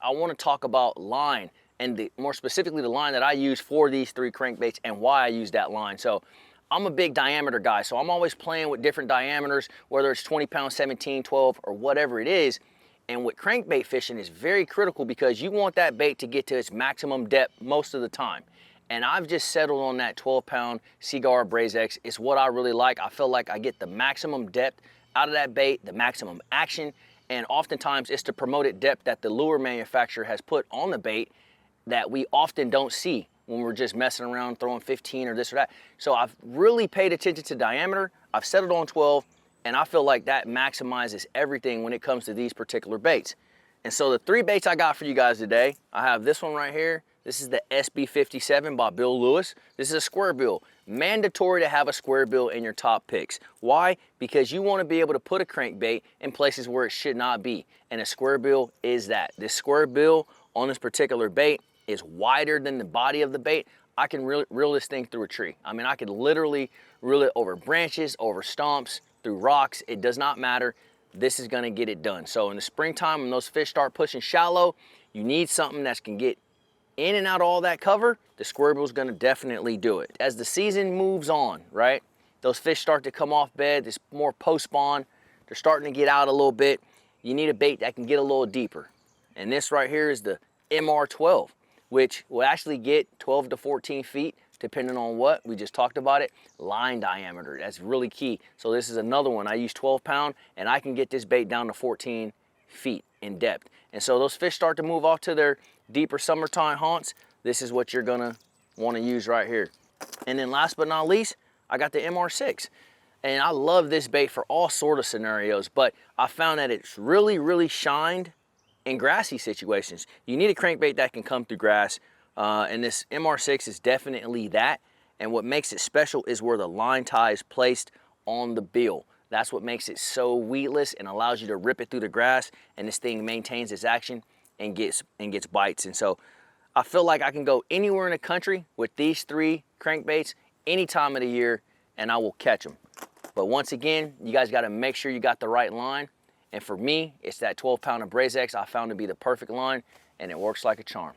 I want to talk about line, and more specifically the line that I use for these 3 crankbaits and why I use that line. So I'm a big diameter guy, so I'm always playing with different diameters, whether it's 20 pounds, 17, 12, or whatever it is. And with crankbait fishing is very critical because you want that bait to get to its maximum depth most of the time. And I've just settled on that 12-pound Seaguar Braze X. It's what I really like. I feel like I get the maximum depth out of that bait, the maximum action, and oftentimes it's the promoted depth that the lure manufacturer has put on the bait that we often don't see when we're just messing around throwing 15 or this or that. So I've really paid attention to diameter. I've settled on 12, and I feel like that maximizes everything when it comes to these particular baits. And so the 3 baits I got for you guys today, I have this one right here. This is the SB57 by Bill Lewis. This is a square bill. Mandatory to have a square bill in your top picks. Why? Because you want to be able to put a crankbait in places where it should not be. And a square bill is that. This square bill on this particular bait is wider than the body of the bait. I can reel this thing through a tree. I mean, I could literally reel it over branches, over stumps, through rocks. It does not matter. This is gonna get it done. So in the springtime, when those fish start pushing shallow, you need something that can get in and out of all that cover. The square bill is gonna definitely do it. As the season moves on, right, those fish start to come off bed, it's more post-spawn, they're starting to get out a little bit. You need a bait that can get a little deeper. And this right here is the MR12, which will actually get 12 to 14 feet, depending on what, we just talked about it, line diameter. That's really key. So this is another one. I use 12-pound, and I can get this bait down to 14 feet in depth. And so those fish start to move off to their deeper summertime haunts. This is what you're gonna wanna use right here. And then last but not least, I got the MR6. And I love this bait for all sort of scenarios, but I found that it's really shined in grassy situations. You need a crankbait that can come through grass, and this MR6 is definitely that. And what makes it special is where the line tie is placed on the bill. That's what makes it so weedless and allows you to rip it through the grass, and this thing maintains its action and gets bites. And so I feel like I can go anywhere in the country with these 3 crankbaits any time of the year, and I will catch them. But once again, you guys got to make sure you got the right line. And for me, it's that 12-pounder Braze X I found to be the perfect line, and it works like a charm.